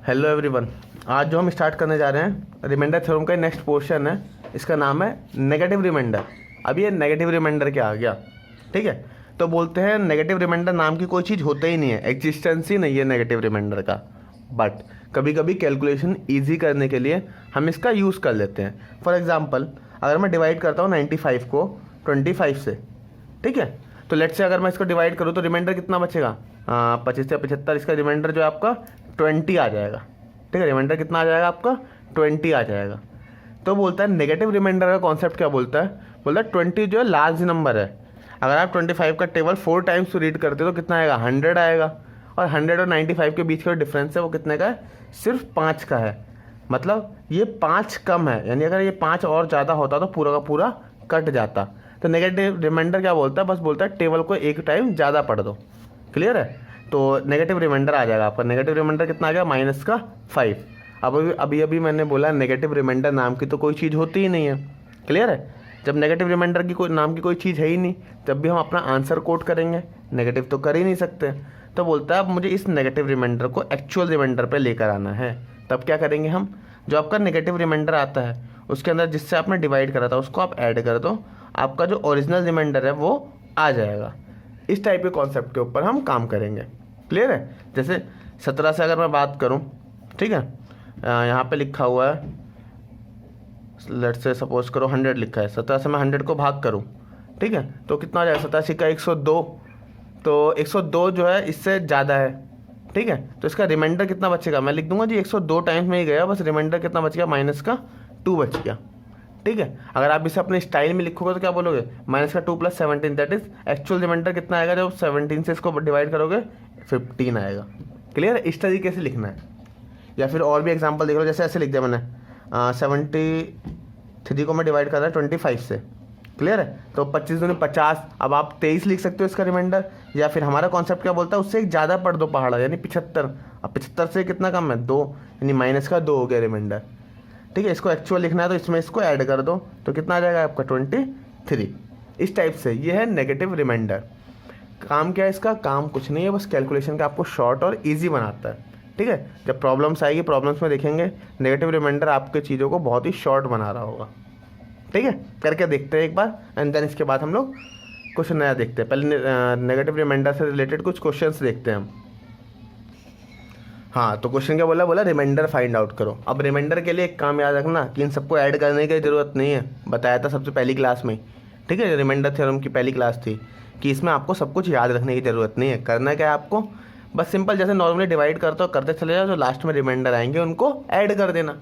Hello everyone. आज जो हम स्टार्ट करने जा रहे हैं रिमाइंडर थ्योरम का नेक्स्ट पोर्शन है, इसका नाम है नेगेटिव रिमाइंडर। अब ये नेगेटिव रिमाइंडर क्या आ गया, ठीक है। तो बोलते हैं नेगेटिव रिमाइंडर नाम की कोई चीज़ होता ही नहीं है, एग्जिस्टेंस ही नहीं है नेगेटिव रिमाइंडर का। बट कभी कभी कैलकुलेशन ईजी करने के लिए हम इसका यूज़ कर लेते हैं। फॉर एग्जाम्पल, अगर मैं डिवाइड करता हूँ 95 को 25 से, ठीक है, तो लेट से अगर मैं इसको डिवाइड करूँ तो रिमाइंडर कितना बचेगा, 25 से 75, इसका रिमाइंडर जो है आपका 20 आ जाएगा, ठीक है। रिमाइंडर कितना आ जाएगा आपका 20 आ जाएगा। तो बोलता है नेगेटिव रिमाइंडर का कॉन्सेप्ट क्या बोलता है, बोलता है 20 जो है लार्ज नंबर है। अगर आप 25 का टेबल 4 टाइम्स रीड करते हो तो कितना आएगा, 100 आएगा। और 100 और 95 के बीच का डिफरेंस है वो कितने का है, सिर्फ 5 का है। मतलब ये 5 कम है, यानी अगर ये 5 और ज़्यादा होता तो पूरा का पूरा कट जाता। तो नेगेटिव रिमाइंडर क्या बोलता है, बस बोलता है टेबल को एक टाइम ज़्यादा पढ़ दो। क्लियर है। तो नेगेटिव रिमाइंडर आ जाएगा आपका। नेगेटिव रिमाइंडर कितना आ गया, -5। अब अभी मैंने बोला नेगेटिव रिमाइंडर नाम की तो कोई चीज़ होती ही नहीं है। क्लियर है। जब नेगेटिव रिमाइंडर की कोई नाम की कोई चीज़ है ही नहीं, तब भी हम अपना आंसर कोट करेंगे, नेगेटिव तो कर ही नहीं सकते। तो बोलता है अब मुझे इस नेगेटिव रिमाइंडर को एक्चुअल रिमाइंडर पे लेकर आना है। तब क्या करेंगे हम, जो आपका नेगेटिव रिमाइंडर आता है उसके अंदर जिससे आपने डिवाइड करा था उसको आप ऐड कर दो, आपका जो ओरिजिनल रिमाइंडर है वो आ जाएगा। इस टाइप के कॉन्सेप्ट के ऊपर हम काम करेंगे। क्लियर है। जैसे 17 से अगर मैं बात करूं, ठीक है, यहाँ पे लिखा हुआ है, लेट से सपोज करो 100 लिखा है, 17 से मैं 100 को भाग करूं, ठीक है, तो कितना आ जाएगा, 87 का 102। तो 102 जो है इससे ज़्यादा है, ठीक है। तो इसका रिमाइंडर कितना बचेगा, मैं लिख दूंगा जी 102 टाइम्स में ही गया, बस रिमाइंडर कितना बच गया, -2 बच गया, ठीक है। अगर आप इसे अपने स्टाइल में लिखोगे तो क्या बोलोगे, -2 + 17, दैट इज एक्चुअल रिमाइंडर कितना आएगा, जब 17 से इसको डिवाइड करोगे 15 आएगा। क्लियर है। इस तरीके से लिखना है। या फिर और भी एग्जांपल देख लो, जैसे ऐसे लिख दिया मैंने, 73 को मैं डिवाइड कर रहा है 25 से। क्लियर है। तो 25 दूनी 50, अब आप 23 लिख सकते हो इसका रिमाइंडर। या फिर हमारा कॉन्सेप्ट क्या बोलता है, उससे एक ज़्यादा पढ़ दो पहाड़ा, यानी 75। अब 75 से कितना कम है, 2, यानी -2 हो गया रिमाइंडर, ठीक है। इसको एक्चुअल लिखना है तो इसमें इसको ऐड कर दो तो कितना आ जाएगा आपका 23। इस टाइप से ये है नेगेटिव रिमाइंडर। काम क्या है इसका, काम कुछ नहीं है, बस कैलकुलेशन का आपको शॉर्ट और इजी बनाता है, ठीक है। जब प्रॉब्लम्स आएगी, प्रॉब्लम्स में देखेंगे नेगेटिव रिमाइंडर आपके चीज़ों को बहुत ही शॉर्ट बना रहा होगा, ठीक है। करके देखते हैं एक बार, एंड देन इसके बाद हम लोग कुछ नया देखते हैं। पहले नेगेटिव रिमाइंडर से रिलेटेड कुछ क्वेश्चंस देखते हैं हम। हाँ, तो क्वेश्चन क्या बोला रिमाइंडर फाइंड आउट करो। अब रिमाइंडर के लिए एक काम याद रखना कि इन सबको ऐड करने की ज़रूरत नहीं है, बताया था सबसे पहली क्लास में, ठीक है। रिमाइंडर थ्योरम की पहली क्लास थी कि इसमें आपको सब कुछ याद रखने की ज़रूरत नहीं है। करना क्या है आपको, बस सिंपल जैसे नॉर्मली डिवाइड करते हो करते चले जाओ, जो लास्ट में रिमाइंडर आएंगे उनको ऐड कर देना,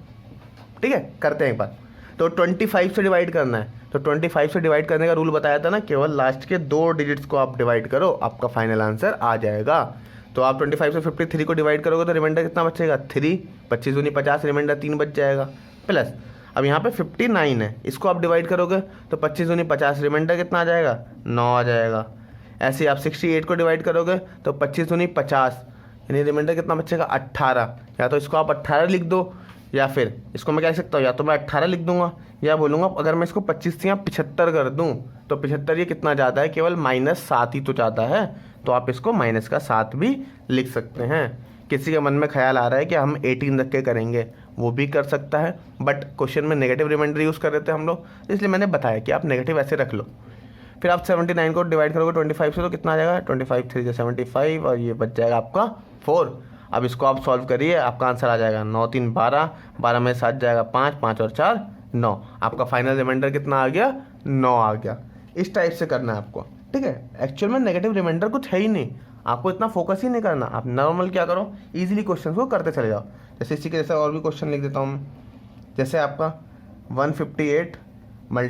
ठीक है। करते हैं एक बार। तो 25 से डिवाइड करना है, तो 25 से डिवाइड करने का रूल बताया था ना, केवल लास्ट के 2 डिजिट्स को आप डिवाइड करो, आपका फाइनल आंसर आ जाएगा। तो आप 25 से 53 को डिवाइड करोगे तो रिमाइंडर कितना बचेगा, 3। 25 दूनी 50, रिमाइंडर 3 बच जाएगा। प्लस अब यहाँ पे 59 है, इसको आप डिवाइड करोगे तो 25 दूनी 50, रिमाइंडर कितना आ जाएगा, 9 आ जाएगा। ऐसे ही आप 68 को डिवाइड करोगे तो 25 दूनी 50, यानी रिमाइंडर कितना बचेगा, 18। या तो इसको आप 18 लिख दो, या फिर इसको मैं क्या लिख सकता हूँ, या तो मैं 18 लिख दूंगा, या बोलूँगा अगर मैं इसको 25 से यहाँ 75 कर दूँ तो 75 ये कितना ज़्यादा है, केवल -7 ही तो ज़्यादा है, तो आप इसको -7 भी लिख सकते हैं। किसी के मन में ख्याल आ रहा है कि हम 18 रख के करेंगे, वो भी कर सकता है, बट क्वेश्चन में नेगेटिव रिमाइंडर यूज़ कर रहे थे हम लोग, इसलिए मैंने बताया कि आप नेगेटिव ऐसे रख लो। फिर आप 79 को डिवाइड करोगे 25 से तो कितना आ जाएगा, 25 3 75, और ये बच जाएगा आपका 4। अब इसको आप सॉल्व करिए, आपका आंसर आ जाएगा 9 3 12, 12 में 7 जाएगा 5, 5 और 4 9। आपका फाइनल रिमाइंडर कितना आ गया, 9 आ गया। इस टाइप से करना है आपको, ठीक है। एक्चुअल में नेगेटिव रिमाइंडर कुछ है ही नहीं, आपको इतना फोकस ही नहीं करना। आप नॉर्मल क्या करो, इजीली क्वेश्चन को करते चले जाओ। जैसे इसी के जैसा और भी क्वेश्चन लिख देता हूँ। जैसे आपका 158 ×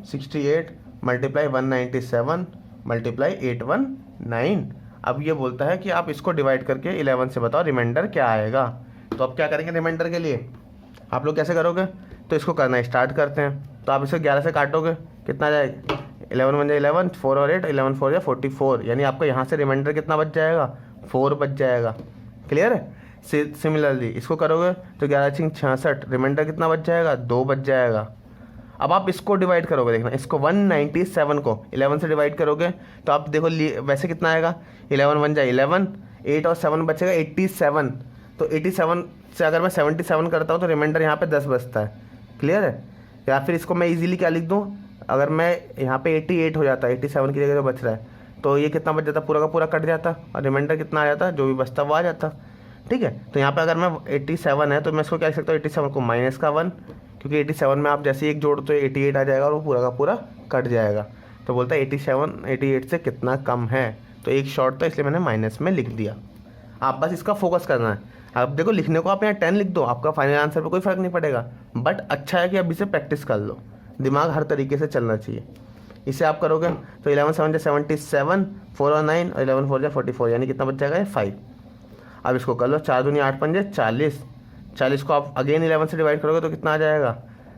68 × 197 × 819। अब ये बोलता है कि आप इसको डिवाइड करके 11 से बताओ रिमाइंडर क्या आएगा। तो अब क्या करेंगे रिमाइंडर के लिए, आप लोग कैसे करोगे, तो इसको करना स्टार्ट करते हैं। तो आप इसे 11 से काटोगे, कितना आ जाएगा, 11 1 11, 4 और 8, 11 4 या 44, यानी आपको यहाँ से रिमाइंडर कितना बच जाएगा, 4 बच जाएगा। क्लियर है। सिमिलरली इसको करोगे तो 11 6 66, रिमाइंडर कितना बच जाएगा, 2 बच जाएगा। अब आप इसको डिवाइड करोगे, देखना इसको 197 को 11 से डिवाइड करोगे तो आप देखो वैसे कितना आएगा, 11 1 जा 11, 8 और 7 बचेगा 87। तो 87 से अगर मैं 77 करता हूँ तो रिमाइंडर यहाँ पे 10 बचता है। क्लियर है? या फिर इसको मैं इजीली क्या लिख दूँ, अगर मैं यहाँ पे 88 हो जाता है, 87 की जगह जो बच रहा है, तो ये कितना बच जाता, पूरा का पूरा कट जाता और रिमाइंडर कितना आ जाता, जो भी बचता वो आ जाता। ठीक है, तो यहाँ पे अगर मैं 87 है तो मैं इसको क्या लिख सकता हूँ, 87 को माइनस का 1, क्योंकि 87 में आप जैसे ही एक जोड़ तो 88 आ जाएगा और वो पूरा का पूरा कट जाएगा। तो बोलता है 88 से कितना कम है, तो एक शॉर्ट था इसलिए मैंने माइनस में लिख दिया। आप बस इसका फोकस करना है। आप देखो लिखने को आप यहाँ 10 लिख दो, आपका फाइनल आंसर पे कोई फ़र्क नहीं पड़ेगा, बट अच्छा है कि अब इसे प्रैक्टिस कर लो, दिमाग हर तरीके से चलना चाहिए। इसे आप करोगे तो 11 7 जा 77, 4 और 9 और 11 4 जा 44, यानी कितना बच जाएगा, ये 5। अब इसको कर लो, 4 दूनी 8 5 40, 40 को आप अगेन 11 से डिवाइड करोगे तो कितना आ जाएगा,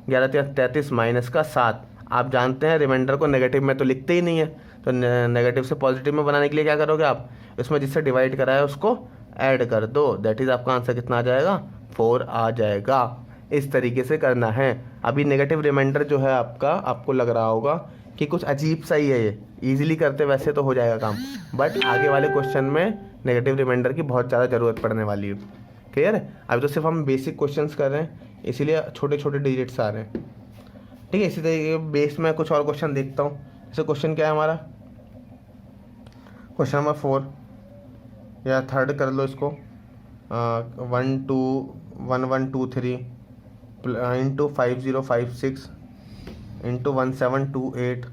11 33 माइनस का 7। आप जानते हैं रिमाइंडर को नेगेटिव में तो लिखते ही नहीं है, तो नेगेटिव से पॉजिटिव में बनाने के लिए क्या करोगे आप, इसमें जिससे डिवाइड करा है उसको ऐड कर दो, दैट इज़ आपका आंसर कितना आ जाएगा, 4 आ जाएगा। इस तरीके से करना है। अभी नेगेटिव रिमाइंडर जो है आपका, आपको लग रहा होगा कि कुछ अजीब सा ही है, ये ईजिली करते वैसे तो हो जाएगा काम, बट आगे वाले क्वेश्चन में नेगेटिव रिमाइंडर की बहुत ज़्यादा ज़रूरत पड़ने वाली है। क्लियर है? अभी तो सिर्फ हम बेसिक क्वेश्चंस कर रहे हैं, इसीलिए छोटे छोटे डिजिट्स आ रहे हैं। ठीक है, इसी तरीके बेस में कुछ और क्वेश्चन देखता हूँ। जैसे क्वेश्चन क्या है हमारा, क्वेश्चन नंबर 4 या थर्ड कर लो इसको, 1 2 1 1 2 3 इंटू 5056 इंटू 1728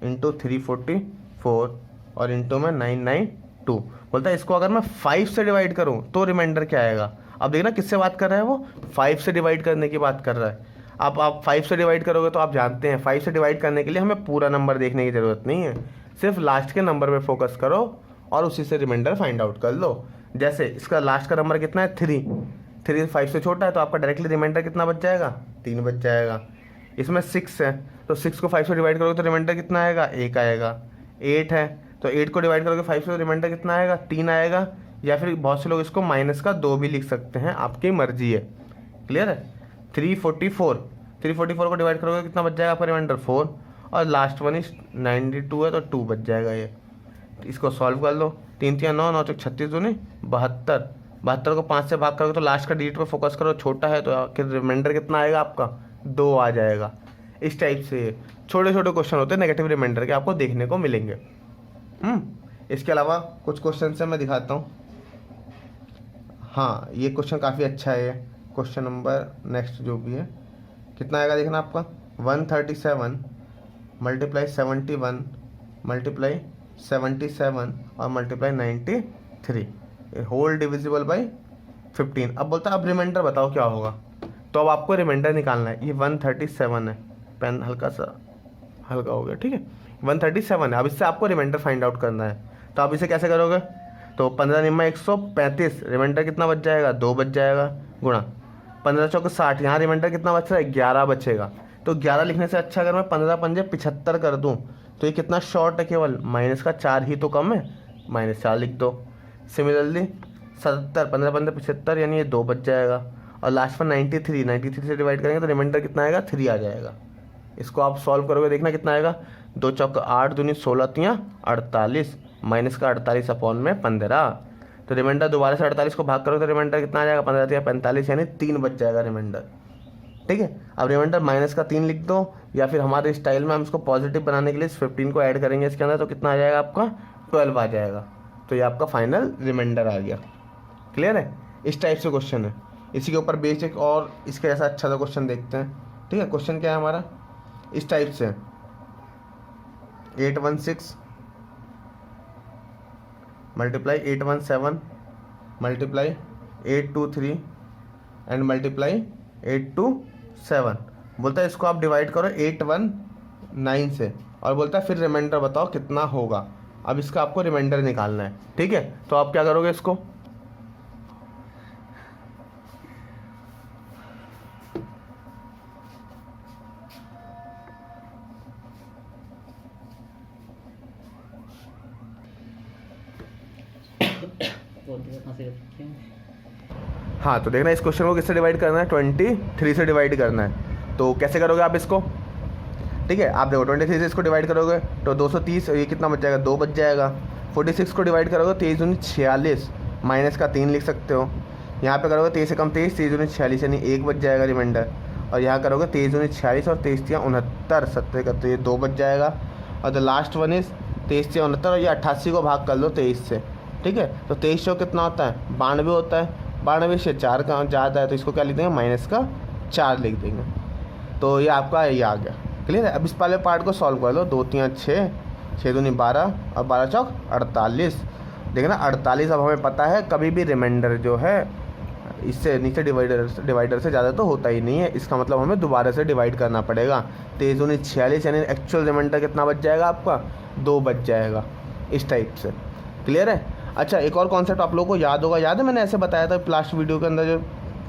इंटू 344 और इंटू में 992। बोलता है इसको अगर मैं 5 से डिवाइड करूं तो रिमाइंडर क्या आएगा। अब देखना किससे बात कर रहा है, वो 5 से डिवाइड करने की बात कर रहा है। अब आप 5 से डिवाइड करोगे तो आप जानते हैं 5 से डिवाइड करने के लिए हमें पूरा नंबर देखने की ज़रूरत नहीं है, सिर्फ लास्ट के नंबर पे फोकस करो और उसी से रिमाइंडर फाइंड आउट कर लो। जैसे इसका लास्ट का नंबर कितना है, 3 5 से छोटा है, तो आपका डायरेक्टली रिमाइंडर कितना बच जाएगा, 3 बच जाएगा। इसमें 6 है तो 6 को 5 से डिवाइड करोगे तो रिमाइंडर कितना आएगा, 1 आएगा। 8 है तो 8 को डिवाइड करोगे 5 से तो रिमाइंडर कितना आएगा, 3 आएगा। या फिर बहुत से लोग इसको माइनस का 2 भी लिख सकते हैं, आपकी मर्जी है। क्लियर है? 344 को डिवाइड करोगे कितना बच जाएगा आपका रिमाइंडर, 4। और लास्ट वन इज 92 है तो 2 बच जाएगा ये। इसको सॉल्व कर लो, 3 3 9 9 36 दूनी 72, 72 को 5 से भाग करोगे तो लास्ट का डिजिट पे फोकस करो, छोटा है तो आखिर रिमाइंडर कितना आएगा आपका, 2 आ जाएगा। इस टाइप से छोटे छोटे क्वेश्चन होते हैं नेगेटिव रिमाइंडर के, आपको देखने को मिलेंगे। इसके अलावा कुछ क्वेश्चन से मैं दिखाता हूँ। हाँ, ये क्वेश्चन काफ़ी अच्छा है। क्वेश्चन नंबर नेक्स्ट जो भी है कितना आएगा देखना आपका, 137 मल्टीप्लाई 71 मल्टीप्लाई 77 और मल्टीप्लाई 93 होल डिविजिबल बाई 15। अब बोलता है अब रिमाइंडर बताओ क्या होगा, तो अब आपको रिमाइंडर निकालना है। ये 137 है, पेन हल्का हो गया, ठीक है, 137 है। अब इससे आपको रिमाइंडर फाइंड आउट करना है, तो आप इसे कैसे करोगे, तो 15 निम्मा 135, रिमाइंडर कितना बच जाएगा, 2 बच जाएगा, गुणा 15 चौके 60, यहाँ रिमाइंडर कितना बच रहा है, 11 बचेगा। तो 11 लिखने से अच्छा अगर मैं 15 पंजे 75 कर दूँ तो ये कितना शॉर्ट है, केवल माइनस का 4 ही तो कम है, -4 लिख दो। सिमिलरली 70, 15 पंजे 75 यानी ये 2 बच जाएगा। और लास्ट पर 93 से डिवाइड करेंगे तो रिमाइंडर कितना आएगा, 3 आ जाएगा। इसको आप सॉल्व करोगे, देखना कितना आएगा, 2 चौक 8 दूनी 16 तियाँ 48, माइनस का 48 अपॉन में 15। तो रिमाइंडर दोबारा से 48 को भाग करोगे तो रिमाइंडर कितना आ जाएगा, 15 तियाँ 45, यानी 3 बच जाएगा रिमाइंडर। ठीक है, अब रिमाइंडर माइनस का 3 लिख दो, या फिर हमारे स्टाइल में हम इसको पॉजिटिव बनाने के लिए इस 15 को ऐड करेंगे इसके अंदर, तो कितना आ जाएगा आपका, 12 आ जाएगा। तो ये आपका फाइनल रिमाइंडर आ गया। क्लियर है? इस टाइप से क्वेश्चन है। इसी के ऊपर बेसिक और इसके जैसा अच्छा सा क्वेश्चन देखते हैं। ठीक है, क्वेश्चन क्या है हमारा, इस टाइप से 816 मल्टीप्लाई 817 मल्टीप्लाई 823 एंड मल्टीप्लाई 827। बोलता है इसको आप डिवाइड करो 819 से, और बोलता है फिर रिमाइंडर बताओ कितना होगा। अब इसका आपको रिमाइंडर निकालना है। ठीक है, तो आप क्या करोगे, इसको हाँ, तो देखना इस क्वेश्चन को किससे डिवाइड करना है, 23 से डिवाइड करना है। तो कैसे करोगे आप इसको, ठीक है, आप देखो 23 से इसको डिवाइड करोगे तो 230, ये कितना बच जाएगा, 2 बच जाएगा। 46 को डिवाइड करोगे 23 दूनी 46, माइनस का 3 लिख सकते हो। यहाँ पे करोगे 23 से कम 23, 23 दूनी 46 यानी 1 बच जाएगा रिमाइंडर। और यहाँ करोगे 23 दूनी 46 और 23 तियाँ 69, 70 तो ये 2 बच जाएगा। और द लास्ट वन इज 23 तियाँ 69 और ये 88 को भाग कर लो 23 से, ठीक है। तो 23 से कितना होता है, 92 होता है। 92 से 4 का ज़्यादा है तो इसको क्या लिख देंगे, माइनस का 4 लिख देंगे। तो ये आपका ये आ गया, क्लियर है। अब इस पहले पार्ट को सॉल्व कर लो। 2 तियाँ 6, 6 दूनी 12 और 12 चौक 48। देखना 48 अब हमें पता है कभी भी रिमाइंडर जो है इससे नीचे डिवाइडर से ज़्यादा तो होता ही नहीं है, इसका मतलब हमें दोबारा से डिवाइड करना पड़ेगा। 23 दूनी 46 यानी एक्चुअल रिमाइंडर कितना बच जाएगा आपका, 2 बच जाएगा, इस टाइप से, क्लियर है। अच्छा एक और कॉन्सेप्ट आप लोगों को याद होगा, याद है मैंने ऐसे बताया था लास्ट वीडियो के अंदर जो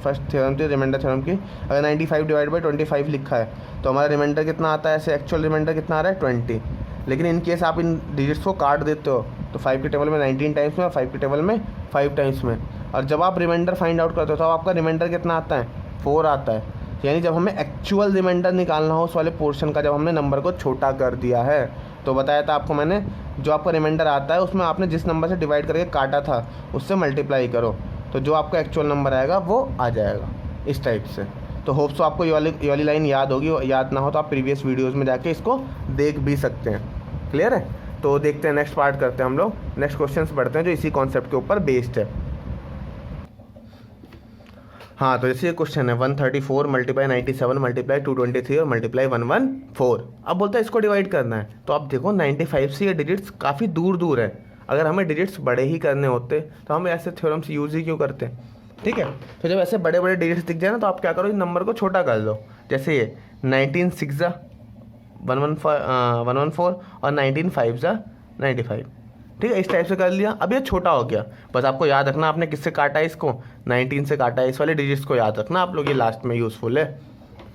फर्स्ट थ्योरम थी रिमाइंडर थ्योरम की, अगर 95 डिवाइड बाई 25 लिखा है तो हमारा रिमाइंडर कितना आता है, ऐसे एक्चुअल रिमाइंडर कितना आ रहा है 20। लेकिन इन केस आप इन डिजिट्स को काट देते हो तो 5 के टेबल में 19 टाइम्स में और 5 के टेबल में 5 टाइम्स में, और जब आप रिमाइंडर फाइंड आउट करते हो तो आपका रिमाइंडर कितना आता है, 4 आता है। यानी जब हमें एक्चुअल रिमाइंडर निकालना हो उस वाले पोर्शन का, जब हमने नंबर को छोटा कर दिया है, तो बताया था आपको मैंने, जो आपका रिमाइंडर आता है उसमें आपने जिस नंबर से डिवाइड करके काटा था उससे मल्टीप्लाई करो, तो जो आपका एक्चुअल नंबर आएगा वो आ जाएगा, इस टाइप से। तो होप्स आपको ये वाली लाइन याद होगी, याद ना हो तो आप प्रीवियस वीडियोज़ में जाके इसको देख भी सकते हैं, क्लियर है। तो देखते हैं नेक्स्ट पार्ट करते हैं हम लोग, नेक्स्ट क्वेश्चंस पढ़ते हैं जो इसी कॉन्सेप्ट के ऊपर बेस्ड है। हाँ तो जैसे ये क्वेश्चन है 134 मल्टीप्लाई 97 मल्टीप्लाई 223 और मल्टीप्लाई 114। अब बोलता है इसको डिवाइड करना है। तो आप देखो 95 से ये डिजिट्स काफ़ी दूर दूर है, अगर हमें डिजिट्स बड़े ही करने होते तो हम ऐसे थ्योरम्स यूज़ ही क्यों करते, ठीक है। तो जब ऐसे बड़े बड़े डिजिट्स दिख जाए ना तो आप क्या करो, इस नंबर को छोटा कर लो। जैसे ये 19 6 114 और 19 5 95, ठीक है, इस टाइप से कर लिया। अब ये छोटा हो गया, बस आपको याद रखना आपने किससे काटा है इसको, 19 से काटा है, इस वाले डिजिट्स को याद रखना आप लोग, ये लास्ट में यूज़फुल है,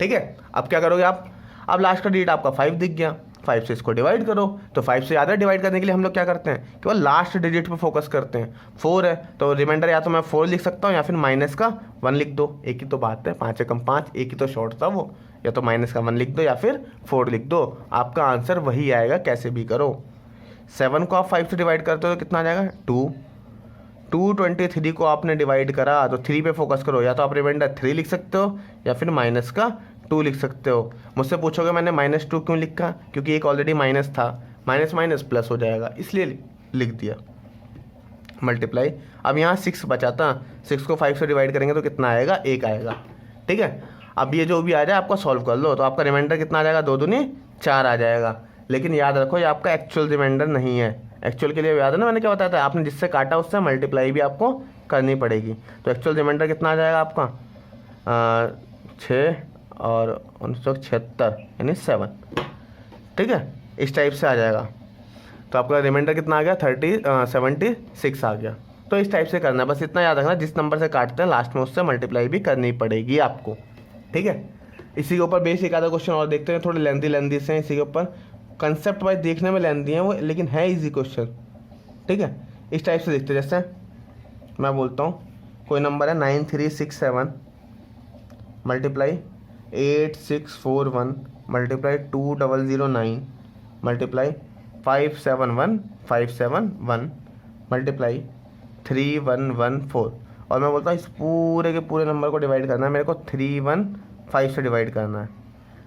ठीक है। अब क्या करोगे आप, अब लास्ट का डिजिट आपका 5 दिख गया, 5 से इसको डिवाइड करो। तो 5 से ज़्यादा डिवाइड करने के लिए हम लोग क्या करते हैं, केवल लास्ट डिजिट पे फोकस करते हैं। 4 है तो रिमाइंडर या तो मैं 4 लिख सकता हूँ या फिर माइनस का 1 लिख दो, एक ही तो बात है, 5 से कम 5, एक ही तो शॉर्ट था वो, या तो माइनस का 1 लिख दो या फिर 4 लिख दो, आपका आंसर वही आएगा कैसे भी करो। 7 को आप 5 से डिवाइड करते हो तो कितना आ जाएगा 2। 223 को आपने डिवाइड करा तो 3 पे फोकस करो, या तो आप रिमाइंडर 3 लिख सकते हो या फिर माइनस का 2 लिख सकते हो। मुझसे पूछोगे मैंने -2 क्यों लिखा, क्योंकि एक ऑलरेडी माइनस था, माइनस माइनस प्लस हो जाएगा इसलिए लिख दिया मल्टीप्लाई। अब यहाँ 6 बचा था, 6 को 5 से डिवाइड करेंगे तो कितना आएगा, 1 आएगा, ठीक है। अब ये जो भी आ जाए आपका सॉल्व कर लो, तो आपका रिमाइंडर कितना आ जाएगा, 2 दूनी 4 आ जाएगा। लेकिन याद रखो ये आपका एक्चुअल रिमाइंडर नहीं है, एक्चुअल के लिए याद है ना मैंने क्या बताया था, आपने जिससे काटा उससे मल्टीप्लाई भी आपको करनी पड़ेगी। तो एक्चुअल रिमाइंडर कितना आ जाएगा आपका 6 और 976 यानी 7, ठीक है, इस टाइप से आ जाएगा। तो आपका रिमाइंडर कितना आ गया 76 आ गया। तो इस टाइप से करना है, बस इतना याद रखना, जिस नंबर से काटते हैं लास्ट में उससे मल्टीप्लाई भी करनी पड़ेगी आपको, ठीक है। इसी के ऊपर बेसिक आधा क्वेश्चन और देखते हैं, थोड़े लेंदी से हैं, इसी के ऊपर कंसेप्ट वाइज देखने में लेंदी हैं वो, लेकिन है इजी क्वेश्चन, ठीक है। इस टाइप से देखते हैं, जैसे मैं बोलता हूँ कोई नंबर है 9367 मल्टीप्लाई 8641 मल्टीप्लाई 2009 मल्टीप्लाई 571571 मल्टीप्लाई 3114, और मैं बोलता हूँ इस पूरे के पूरे नंबर को डिवाइड करना है, मेरे को 315 से डिवाइड करना है।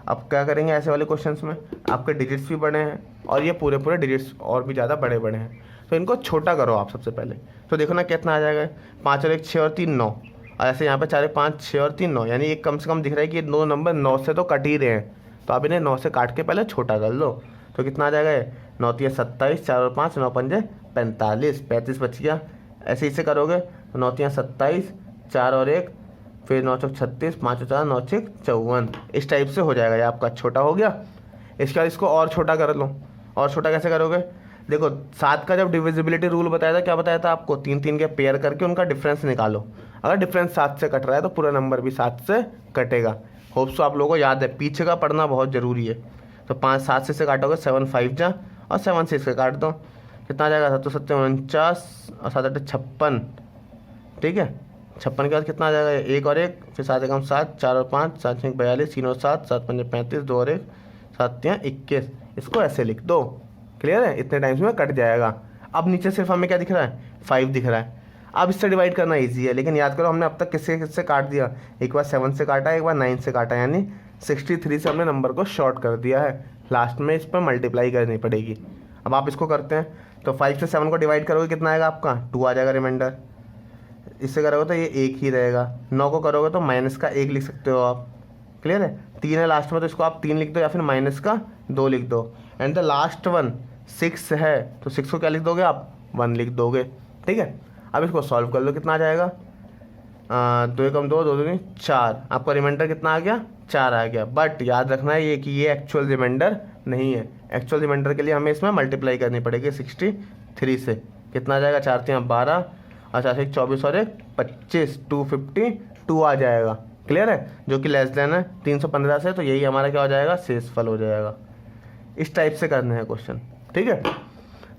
अब क्या करेंगे, ऐसे वाले क्वेश्चंस में आपके डिजिट्स भी बड़े हैं और ये पूरे पूरे डिजिट्स और भी ज़्यादा बड़े बड़े हैं, तो इनको छोटा करो आप सबसे पहले। तो देखो ना कितना आ जाएगा, 5 और 1 6 और 3 9, और ऐसे यहाँ पे 4 5 6 और 3 9, यानी एक कम से कम दिख रहा है कि ये 2 नंबर 9 से तो कट ही रहे हैं, तो आप इन्हें 9 से काट के पहले छोटा कर लो। तो कितना आ जाएगा, 9 3 27, 4 और 5 9 5 45, 35 बच गया। ऐसे इसे करोगे तो 9 3 27, 4 और 1 फिर 9 4 36, 5 और 4 9 6 54, इस टाइप से हो जाएगा, ये आपका छोटा हो गया। इसके बाद इसको और छोटा कर लो, और छोटा कैसे करोगे, देखो 7 का जब डिविजिबिलिटी रूल बताया था, क्या बताया था आपको, 3 3 के पेयर करके उनका डिफरेंस निकालो, अगर डिफरेंस 7 से कट रहा है तो पूरा नंबर भी 7 से कटेगा। होप्स आप लोगों को याद है, पीछे का पढ़ना बहुत ज़रूरी है। तो 5 7 से काटोगे 7 5 जा, और 7 से इसके काट दो, कितना आ जाएगा 7 7 49 और 7 8 56, ठीक है। 56 के बाद कितना आ जाएगा, 1 और 1 फिर 7 1 7, 4 और 5 7 6 42, 3 और 7 7 5 35, 2 और 1 7 3 21, इसको ऐसे लिख दो, क्लियर है, इतने टाइम्स में कट जाएगा। अब नीचे सिर्फ हमें क्या दिख रहा है, 5 दिख रहा है। अब इससे डिवाइड करना ईजी है, लेकिन याद करो हमने अब तक किससे किससे काट दिया, एक बार 7 से काटा, एक बार 9 से काटा, यानी 63 से हमने नंबर को शॉर्ट कर दिया है। लास्ट में इस पर मल्टीप्लाई करनी पड़ेगी। अब आप इसको करते हैं तो 5 से 7 को डिवाइड करोगे कितना आएगा आपका, 2 आ जाएगा रिमाइंडर। इससे करोगे तो ये 1 ही रहेगा। 9 को करोगे तो माइनस का 1 लिख सकते हो आप। क्लियर है। 3 है लास्ट में तो इसको आप 3 लिख दो या फिर माइनस का 2 लिख दो। एंड द लास्ट वन 6 है तो 6 को क्या लिख दोगे आप, 1 लिख दोगे। ठीक है। अब इसको सॉल्व कर लो, कितना आ जाएगा, 2 एकम 2, 2 दूनी 4। आपका रिमाइंडर कितना आ गया, 4 आ गया। बट याद रखना है ये कि ये एक्चुअल रिमाइंडर नहीं है। एक्चुअल रिमाइंडर के लिए हमें इसमें मल्टीप्लाई करनी पड़ेगी 63 से। कितना आ जाएगा, 4 3 12 और 4 से 24 और 25, 252 आ जाएगा। क्लियर है। जो कि लेस देन है 315 से, तो यही हमारा क्या हो जाएगा, शेषफल हो जाएगा। इस टाइप से करने हैं क्वेश्चन। ठीक है।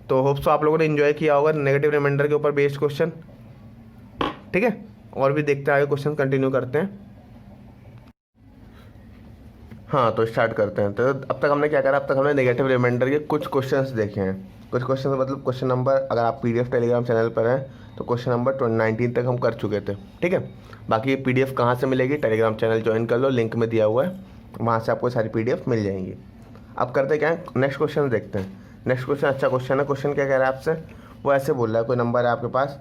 तो होप्स आप लोगों ने एंजॉय किया होगा नेगेटिव रिमाइंडर के ऊपर बेस्ड क्वेश्चन। ठीक है। और भी देखते हैं आगे क्वेश्चन, कंटिन्यू करते हैं। हाँ तो स्टार्ट करते हैं। तो अब तक हमने क्या करा, अब तक हमने नेगेटिव रिमाइंडर के कुछ क्वेश्चंस देखे हैं। कुछ क्वेश्चन मतलब क्वेश्चन नंबर, अगर आप PDF टेलीग्राम चैनल पर हैं तो क्वेश्चन नंबर 19 तक हम कर चुके थे। ठीक है। बाकी ये PDF कहाँ से मिलेगी, टेलीग्राम चैनल ज्वाइन कर लो, लिंक में दिया हुआ है, वहाँ से आपको सारी PDF मिल जाएंगी। अब करते क्या है, नेक्स्ट क्वेश्चन देखते हैं। नेक्स्ट क्वेश्चन अच्छा क्वेश्चन है। क्वेश्चन क्या कह रहा है आपसे, वो ऐसे बोल रहा है, कोई नंबर है आपके पास,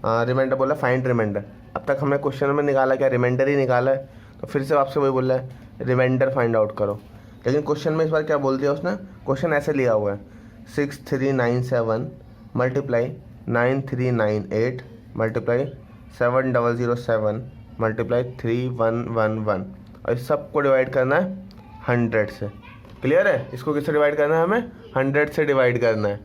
रिमाइंडर बोला फाइंड रिमाइंडर। अब तक हमने क्वेश्चन में निकाला क्या, रिमाइंडर ही निकाला है, तो फिर से आपसे वही बोल रहा है रिमाइंडर फाइंड आउट करो। लेकिन क्वेश्चन में इस बार क्या बोल दिया उसने, क्वेश्चन ऐसे लिया हुआ है 6397 मल्टीप्लाई 9398 मल्टीप्लाई 7007 मल्टीप्लाई 3111 और इस सब को डिवाइड करना है 100 से। क्लियर है। इसको किससे डिवाइड करना है, हमें 100 से डिवाइड करना है।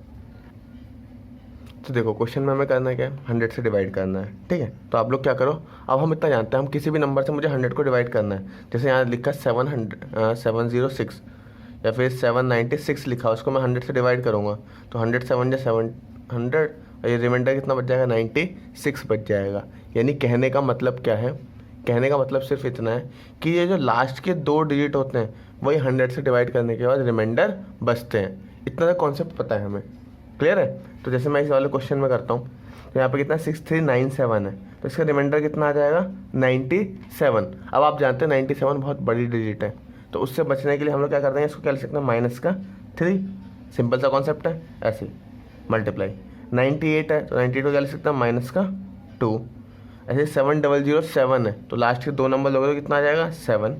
तो देखो क्वेश्चन में हमें करना है क्या, 100 से डिवाइड करना है। ठीक है। तो आप लोग क्या करो, अब हम इतना जानते हैं, हम किसी भी नंबर से मुझे 100 को डिवाइड करना है। जैसे यहाँ लिखा 706 या फिर 796 लिखा, उसको मैं 100 से डिवाइड करूँगा तो 100 7 या 700 और ये रिमाइंडर कितना बच जाएगा, 96 बच जाएगा। यानी कहने का मतलब क्या है, कहने का मतलब सिर्फ इतना है कि ये जो लास्ट के 2 डिजिट होते हैं वही 100 से डिवाइड करने के बाद रिमाइंडर बचते हैं। इतना तक कॉन्सेप्ट पता है हमें। क्लियर है। तो जैसे मैं इस वाले क्वेश्चन में करता हूँ तो यहाँ पे कितना 6397 है, तो इसका रिमाइंडर कितना आ जाएगा, 97। अब आप जानते हैं 97 बहुत बड़ी डिजिट है, तो उससे बचने के लिए हम लोग क्या करते हैं, इसको क्या लिख सकते हैं, माइनस का 3। सिंपल सा कॉन्सेप्ट है। ऐसे मल्टीप्लाई 98 है तो 98 को क्या लिख सकते हैं, माइनस का 2। ऐसे 7007 है तो लास्ट के 2 नंबर लोगे तो कितना आ जाएगा, 7।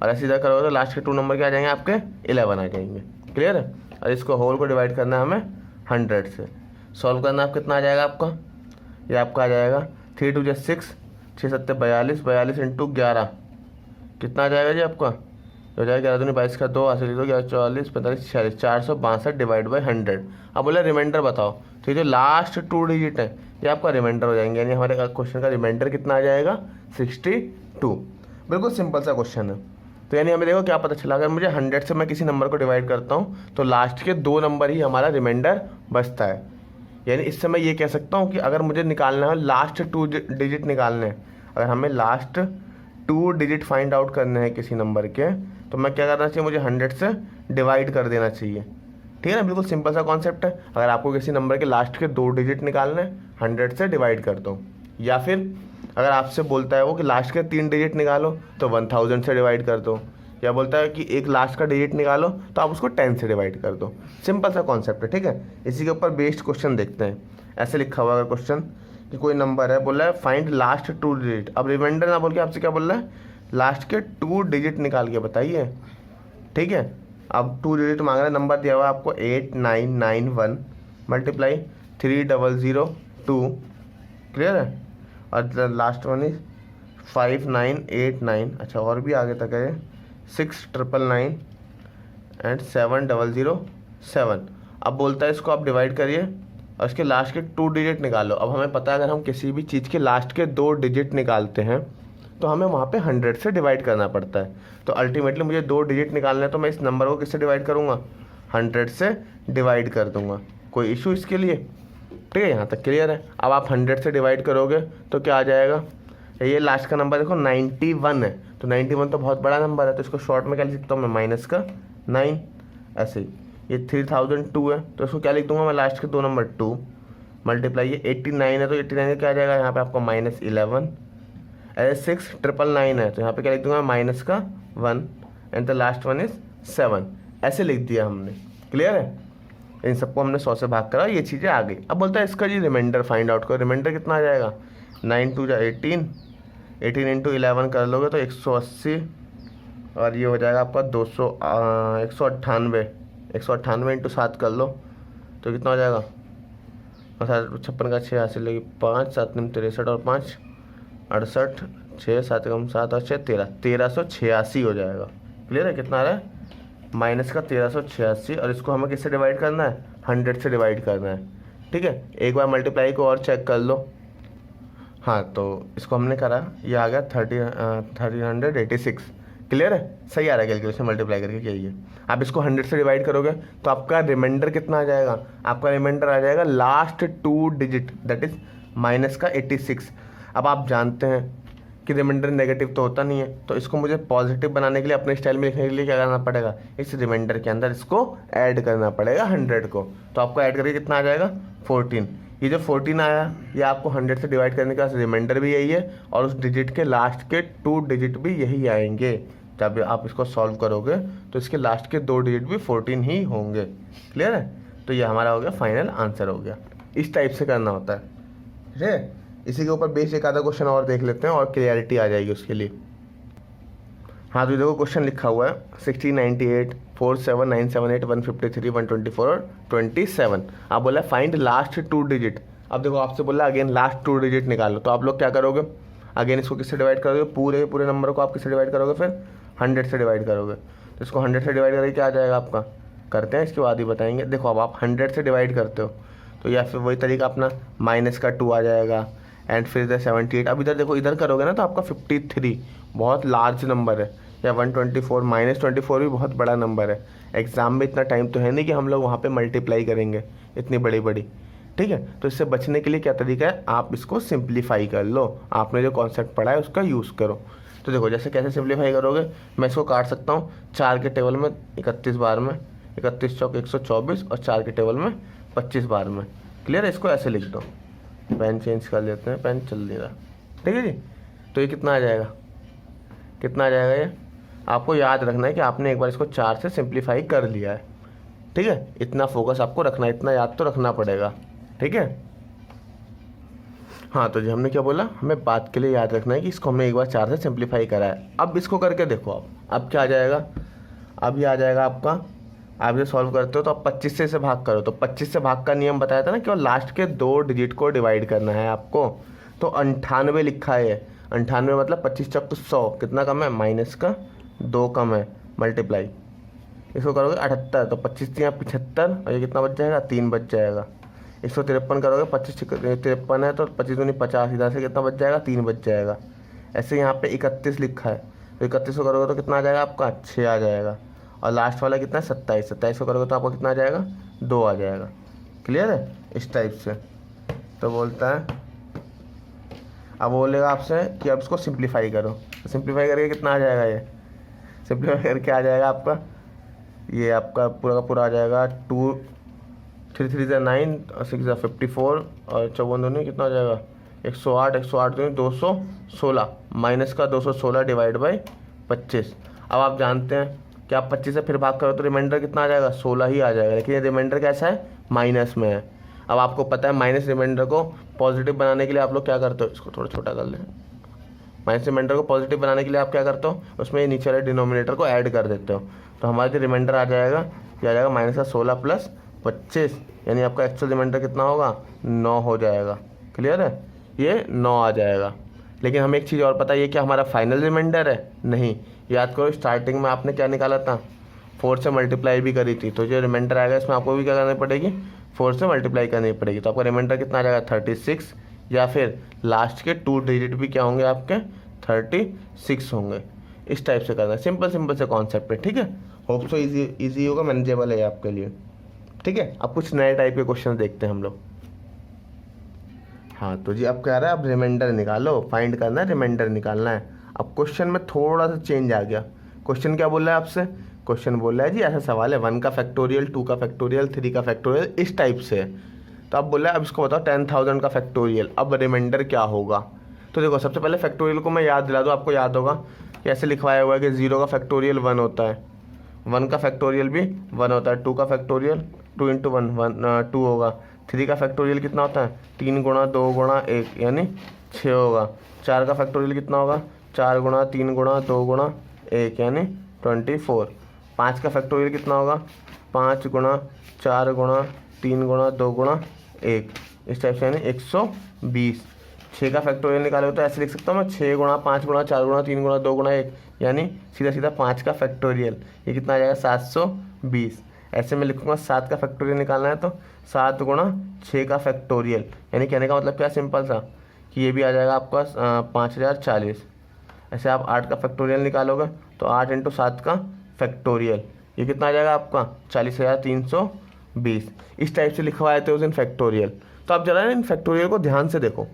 और ऐसे इधर करोगे तो लास्ट के 2 नंबर क्या आ जाएंगे आपके, 11 आ जाएंगे। क्लियर है। और इसको होल को डिवाइड करना है हमें 100 से। सॉल्व करना आप कितना आ जाएगा आपका, ये आपका आ जाएगा 3 2 6, 6 7 42, 42 इंटू 11 कितना आ जाएगा जी आपका, हो जाएगा 11 दूनी 22 का 2, ऐसे लिख दो 11 44 45 46, 462 डिवाइड बाई 100। अब बोले रिमाइंडर बताओ, तो ये जो लास्ट 2 डिजिट है ये आपका रिमाइंडर हो जाएंगे। यानी हमारे क्वेश्चन का रिमाइंडर कितना आ जाएगा, 62। बिल्कुल सिंपल सा क्वेश्चन है। तो यानी हमें देखो क्या पता चला, अगर मुझे 100 से मैं किसी नंबर को डिवाइड करता हूँ तो लास्ट के 2 नंबर ही हमारा रिमाइंडर बचता है। यानी इससे मैं ये कह सकता हूँ कि अगर मुझे निकालना है लास्ट 2 डिजिट निकालने हैं, अगर हमें लास्ट 2 डिजिट फाइंड आउट करने हैं किसी नंबर के, तो मैं क्या करना चाहिए, मुझे 100 से डिवाइड कर देना चाहिए। ठीक है ना। बिल्कुल सिंपल सा कॉन्सेप्ट है। अगर आपको किसी नंबर के लास्ट के 2 डिजिट निकालने हैं, 100 से डिवाइड कर दो। या फिर अगर आपसे बोलता है वो कि लास्ट के 3 डिजिट निकालो तो 1000 से डिवाइड कर दो। या बोलता है कि एक लास्ट का डिजिट निकालो तो आप उसको 10 से डिवाइड कर दो। सिंपल सा कॉन्सेप्ट है। ठीक है। इसी के ऊपर बेस्ड क्वेश्चन देखते हैं। ऐसे लिखा हुआ अगर क्वेश्चन कि कोई नंबर है, बोला है फाइंड लास्ट 2 डिजिट। अब रिमाइंडर ना बोल के आपसे क्या बोल रहा है, लास्ट के 2 डिजिट निकाल के बताइए। ठीक है। अब 2 डिजिट मांग रहा है, नंबर दिया हुआ है आपको 8991 मल्टीप्लाई 3002। क्लियर है। और लास्ट वन इज 5989। अच्छा और भी आगे तक है 6999 एंड 7007। अब बोलता है इसको आप डिवाइड करिए और इसके लास्ट के 2 डिजिट निकालो। अब हमें पता है अगर हम किसी भी चीज़ के लास्ट के 2 डिजिट निकालते हैं तो हमें वहाँ पे 100 से डिवाइड करना पड़ता है। तो अल्टीमेटली मुझे 2 डिजिट निकालना है तो मैं इस नंबर को किससे डिवाइड करूँगा, 100 से डिवाइड कर दूँगा। कोई इशू इसके लिए। ठीक है। यहाँ तक क्लियर है। अब आप 100 से डिवाइड करोगे तो क्या आ जाएगा, ये लास्ट का नंबर देखो 91 है, तो 91 तो बहुत बड़ा नंबर है, तो इसको शॉर्ट में क्या लिख सकता हूँ मैं, माइनस का 9। ऐसे ही ये 3002 है तो इसको क्या लिख दूंगा मैं, लास्ट के 2 नंबर 2। मल्टीप्लाई ये 89 है तो 89 क्या आ जाएगा यहाँ पे आपको -11, ऐसे 6,999 है तो यहाँ पे क्या लिख दूंगा माइनस का 1 and the last one is 7, ऐसे लिख दिया हमने। क्लियर है, इन सबको हमने 100 से भाग करा, ये चीज़ें आ गई। अब बोलता है इसका जी रिमाइंडर फाइंड आउट करो। रिमाइंडर कितना आ जाएगा 9 2 18, 18 इंटू 11 कर लोगे तो 180 और ये हो जाएगा आपका 198, 198 इंटू 7 कर लो तो कितना हो जाएगा, और 56 का 6 हासिल लगी 5 7 63 और 5 68, 6 7 कम 7 और 6 13, 1386 हो जाएगा। क्लियर है, कितना आ रहा है माइनस का 1386, और इसको हमें किससे डिवाइड करना है 100 से डिवाइड करना है। ठीक है, एक बार मल्टीप्लाई को और चेक कर लो। हाँ तो इसको हमने करा, ये आ गया 386। क्लियर है, सही आ रहा है कैलकुलेशन, मल्टीप्लाई करके कहिए। आप इसको 100 से डिवाइड करोगे तो आपका रिमाइंडर कितना आ जाएगा, आपका रिमाइंडर आ जाएगा last 2 digit that is minus का 86। अब आप जानते हैं कि रिमाइंडर नेगेटिव तो होता नहीं है, तो इसको मुझे पॉजिटिव बनाने के लिए अपने स्टाइल में लिखने के लिए क्या करना पड़ेगा, इस रिमाइंडर के अंदर इसको ऐड करना पड़ेगा 100 को। तो आपको ऐड करके कितना आ जाएगा 14। ये जो 14 आया ये आपको 100 से डिवाइड करने का रिमाइंडर भी यही है, और उस डिजिट के लास्ट के 2 डिजिट भी यही आएंगे। जब आप इसको सॉल्व करोगे तो इसके लास्ट के 2 डिजिट भी 14 ही होंगे। क्लियर है, तो ये हमारा हो गया फाइनल आंसर हो गया। इस टाइप से करना होता है। ठीक है, इसी के ऊपर बेसिक आधा क्वेश्चन और देख लेते हैं और क्लियरिटी आ जाएगी उसके लिए। हाँ तो देखो क्वेश्चन लिखा हुआ है 1698 47 978 153 124 और 27। आप बोला फाइंड लास्ट 2 डिजिट। अब देखो आपसे बोला अगेन लास्ट 2 डिजिट निकालो, तो आप लोग क्या करोगे, अगेन इसको किससे डिवाइड करोगे, पूरे नंबर को आप किससे डिवाइड करोगे, फिर 100 से डिवाइड करोगे। तो इसको 100 से डिवाइड करके क्या आ जाएगा आपका, करते हैं इसके बाद ही बताएंगे। देखो अब आप 100 से डिवाइड करते हो तो या फिर वही तरीका अपना माइनस का 2 आ जाएगा एंड फिर इधर 78। अब इधर देखो इधर करोगे ना तो आपका 53 बहुत लार्ज नंबर है, या 124 -24 भी बहुत बड़ा नंबर है। एग्ज़ाम में इतना टाइम तो है नहीं कि हम लोग वहाँ पे मल्टीप्लाई करेंगे इतनी बड़ी बड़ी। ठीक है, तो इससे बचने के लिए क्या तरीका है, आप इसको सिंप्लीफाई कर लो, आपने जो कॉन्सेप्ट पढ़ा है उसका यूज़ करो। तो देखो जैसे कैसे सिंप्लीफाई करोगे, मैं इसको काट सकता हूँ 4 के टेबल में 31 बार में, 31 चौक 124 और 4 के टेबल में 25 बार में। क्लियर है, इसको ऐसे लिख दो। पेन चेंज कर लेते हैं, पेन चल नहीं रहा। ठीक है जी, तो ये कितना आ जाएगा, कितना आ जाएगा, ये आपको याद रखना है कि आपने एक बार इसको 4 से सिंप्लीफाई कर लिया है। ठीक है, इतना फोकस आपको रखना है, इतना याद तो रखना पड़ेगा। ठीक है, हाँ तो जी हमने क्या बोला, हमें बात के लिए याद रखना है कि इसको हमने एक बार 4 से सिंप्लीफाई करा है। अब इसको करके देखो आप, अब क्या आ जाएगा, अब ये आ जाएगा आपका, आप जब सॉल्व करते हो तो आप 25 से इसे भाग करो। तो 25 से भाग का नियम बताया था ना, केवल लास्ट के 2 डिजिट को डिवाइड करना है आपको। तो 98 लिखा है, 98 मतलब 25 चौक तो 100, कितना कम है माइनस का 2 कम है, मल्टीप्लाई इसको करोगे 78 तो 25 3 75 और ये कितना बच जाएगा 3 बच जाएगा। 153 करोगे 25 53 है तो 25 दूनी 50, इधर से कितना बच जाएगा 3 बच जाएगा। ऐसे यहाँ पे 31 लिखा है तो 31 को करोगे तो कितना आ जाएगा आपका 6 आ जाएगा, और लास्ट वाला कितना है 27, 27 को करोगे तो आपको कितना आ जाएगा 2 आ जाएगा। क्लियर है, इस टाइप से। तो बोलता है, अब बोलेगा आपसे कि अब इसको सिंप्लीफाई करो, तो सिंप्लीफाई करके कितना आ जाएगा, ये सिंप्लीफाई करके आ जाएगा आपका, ये आपका पूरा का पूरा आ जाएगा 2 3 3 9 और 6 54 और 54 दूनी कितना आ जाएगा 108, 108 दूनी 216 माइनस का 216 डिवाइड बाई 25। अब आप जानते हैं कि आप 25 से फिर भाग करो तो रिमाइंडर कितना आ जाएगा 16 ही आ जाएगा, लेकिन ये रिमाइंडर कैसा है माइनस में है। अब आपको पता है माइनस रिमाइंडर को पॉजिटिव बनाने के लिए आप लोग क्या करते हो, इसको थोड़ा छोटा कर लें। माइनस रिमाइंडर को पॉजिटिव बनाने के लिए आप क्या करते हो, उसमें नीचे वाले डिनोमिनेटर को ऐड कर देते हो। तो हमारा जो रिमाइंडर आ जाएगा ये आ जाएगा माइनस का 16 प्लस 25, यानी आपका एक्चुअल रिमाइंडर कितना होगा 9 हो जाएगा। क्लियर है, ये 9 आ जाएगा। लेकिन हमें एक चीज़ और पता है, ये क्या हमारा फाइनल रिमाइंडर है, नहीं। याद करो स्टार्टिंग में आपने क्या निकाला था 4 से मल्टीप्लाई भी करी थी, तो जो रिमाइंडर आएगा इसमें आपको भी क्या करनी पड़ेगी 4 से मल्टीप्लाई करनी पड़ेगी। तो आपका रिमाइंडर कितना आ जाएगा 36, या फिर लास्ट के 2 डिजिट भी क्या होंगे आपके 36 होंगे। इस टाइप से करना है, सिंपल से कॉन्सेप्ट है। ठीक है, होप सो इजी होगा, मैनेजेबल है आपके लिए। ठीक है, अब कुछ नए टाइप के क्वेश्चन देखते हैं हम लोग। हाँ तो जी अब क्या रहा है, अब रिमाइंडर निकालो, फाइंड करना है, रिमाइंडर निकालना है। अब क्वेश्चन में थोड़ा सा चेंज आ गया। क्वेश्चन क्या बोल रहा है आपसे, क्वेश्चन बोल रहा है जी ऐसा सवाल है 1 का फैक्टोरियल 2 का फैक्टोरियल 3 का फैक्टोरियल इस टाइप से है। तो अब बोला अब इसको बताओ 10,000 का फैक्टोरियल, अब रिमाइंडर क्या होगा। तो देखो सबसे पहले फैक्टोरियल को मैं याद दिला दूँ, आपको याद होगा कि ऐसे लिखवाया हुआ है कि 0 का फैक्टोरियल 1 होता है, 1 का फैक्टोरियल भी 1 होता है, 2 का फैक्टोरियल 2 इंटू 1 2 होगा, 3 का फैक्टोरियल कितना होता है 3 गुणा 2 गुणा 1 यानी 6 होगा, 4 का फैक्टोरियल कितना होगा 4 गुणा 3 गुणा 2 गुणा 1 यानी 24, 5 का फैक्टोरियल कितना होगा 5 गुणा 4 गुणा 3 गुणा 2 गुणा 1 इस टाइप से यानी 120। 6 का फैक्टोरियल निकालोगे तो ऐसे लिख सकता हूँ मैं 6 गुणा 5 गुणा 4 गुणा 3 गुणा 2 गुणा 1 यानी सीधा सीधा 5 का फैक्टोरियल, ये कितना आ जाएगा 720। ऐसे में लिखूँगा 7 का फैक्टोरियल निकालना है तो 7 गुणा 6 का फैक्टोरियल, यानी कहने का मतलब क्या सिंपल सा कि ये भी आ जाएगा आपका 5040। ऐसे आप 8 का फैक्टोरियल निकालोगे तो 8 इंटू 7 का फैक्टोरियल, ये कितना आ जाएगा आपका 40,320। इस टाइप से लिखवाए थे उस दिन फैक्टोरियल। तो आप जरा इन फैक्टोरियल को ध्यान से देखो,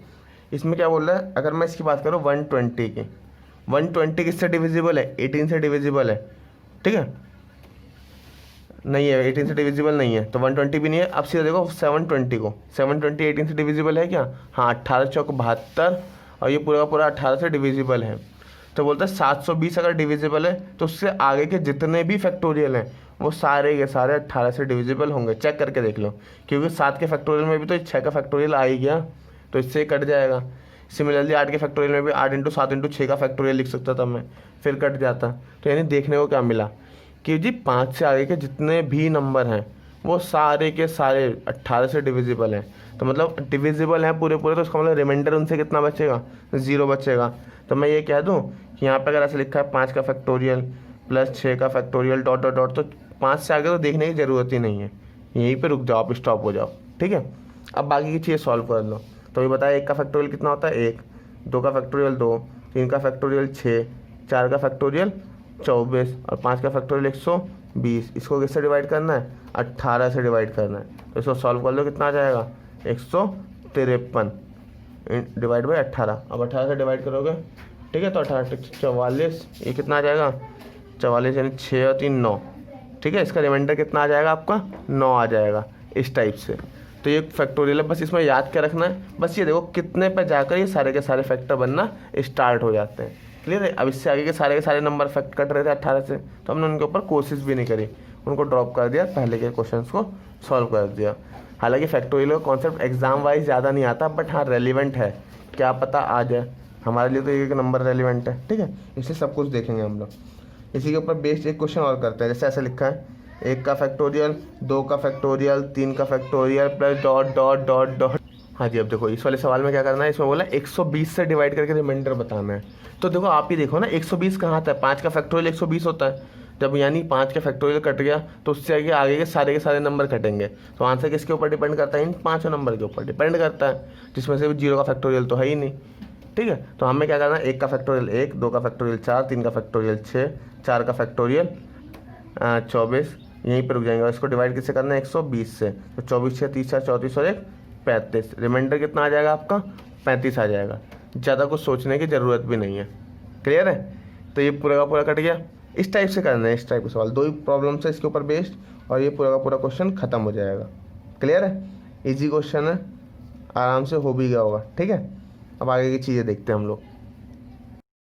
इसमें क्या बोल रहा है, अगर मैं इसकी बात करूँ 120 की, 120 किससे डिविजिबल है 18 से डिविजिबल है, ठीक है नहीं है 18 से डिविजिबल नहीं है, तो 120 भी नहीं है। अब सीधा देखो 720 को, 720 18 से डिविजिबल है क्या, हाँ 18 चौक 72 और ये पूरा का पूरा 18 से डिविजिबल है। तो बोलता है 720 अगर डिविजिबल है तो उससे आगे के जितने भी फैक्टोरियल हैं वो सारे के सारे 18 से डिविजिबल होंगे, चेक करके देख लो, क्योंकि 7 के फैक्टोरियल में भी तो 6 का फैक्टोरियल आ ही गया तो इससे कट जाएगा। सिमिलरली 8 के फैक्टोरियल में भी 8 इंटू 7 इंटू 6 का फैक्टोरियल लिख सकता था मैं, फिर कट जाता। तो यानी देखने को क्या मिला कि जी 5 से आगे के जितने भी नंबर हैं वो सारे के सारे 18 से डिविजिबल हैं। तो मतलब डिविजिबल हैं पूरे पूरे, तो उसका मतलब रिमाइंडर उनसे कितना बचेगा 0 बचेगा। तो मैं ये कह दूँ कि यहाँ पर अगर ऐसे लिखा है 5 का फैक्टोरियल प्लस 6 का फैक्टोरियल डॉट डॉट डॉट, तो 5 से आगे तो देखने की ज़रूरत ही नहीं है, यहीं पे रुक जाओ, आप स्टॉप हो जाओ, ठीक है। अब बाकी की चीज़ें सॉल्व कर लो। तो ये बताया 1 का फैक्टोरियल कितना होता है 1, 2 का फैक्टोरियल 2, 3 का फैक्टोरियल 6, 4 का फैक्टोरियल 24 और 5 का फैक्टोरियल 120। इसको किससे डिवाइड करना है 18 से डिवाइड करना है। तो इसको सॉल्व कर लो, कितना आ जाएगा 153 डिवाइड बाई 18। अब 18 से डिवाइड करोगे, ठीक है, तो 18 44, ये कितना आ जाएगा 44 यानी 6 और 3 9, ठीक है। इसका रिमाइंडर कितना आ जाएगा आपका 9 आ जाएगा इस टाइप से। तो ये फैक्टोरियल है, बस इसमें याद क्या रखना है, बस ये देखो कितने पे जाकर ये सारे के सारे फैक्टर बनना स्टार्ट हो जाते हैं, क्लियर है। अब इससे आगे के सारे नंबर फैक्ट कट रहे थे 18 से, तो हमने उनके ऊपर कोशिश भी नहीं करी, उनको ड्रॉप कर दिया, पहले के क्वेश्चंस को सॉल्व कर दिया। हालांकि फैक्टोरियल का कॉन्सेप्ट एग्जाम वाइज ज़्यादा नहीं आता, बट हाँ रेलिवेंट है, क्या पता आ जाए, हमारे लिए तो एक नंबर रेलिवेंट है, ठीक है। इसलिए सब कुछ देखेंगे हम लोग। इसी के ऊपर बेस्ड एक क्वेश्चन और करते हैं, जैसे ऐसे लिखा है 1 का फैक्टोरियल 2 का फैक्टोरियल 3 का factorial plus dot dot dot dot. हाँ जी, अब देखो इस वाले सवाल में क्या करना है, इसमें बोला 120 से डिवाइड करके रिमाइंडर बताना है। तो देखो आप ही देखो ना 120 कहाँ आता है, 5 का फैक्टोरियल 120 होता है, जब यानी 5 का फैक्टोरियल कट गया तो उससे आगे के सारे नंबर कटेंगे। तो आंसर किसके ऊपर डिपेंड करता है, इन 5 नंबर के ऊपर डिपेंड करता है, जिसमें से 0 का फैक्टोरियल तो है ही नहीं, ठीक है। तो हमें क्या करना है, 1 का फैक्टोरियल 1, 2 का फैक्टोरियल 4, 3 का फैक्टोरियल 6, 4 का फैक्टोरियल 24, यहीं पर रुक जाएंगे। और इसको डिवाइड किससे करना है 120 से, तो 24 6 30 4 34 और 1 35, रिमाइंडर कितना आ जाएगा आपका 35 आ जाएगा। ज़्यादा कुछ सोचने की ज़रूरत भी नहीं है, क्लियर है। तो ये पूरा का पूरा कट गया। इस टाइप से करना है, इस टाइप का सवाल, 2 ही प्रॉब्लम है इसके ऊपर बेस्ड, और ये पूरा का पूरा क्वेश्चन खत्म हो जाएगा, क्लियर है। इजी क्वेश्चन है, आराम से हो भी गया होगा, ठीक है। अब आगे की चीज़ें देखते हैं हम लोग।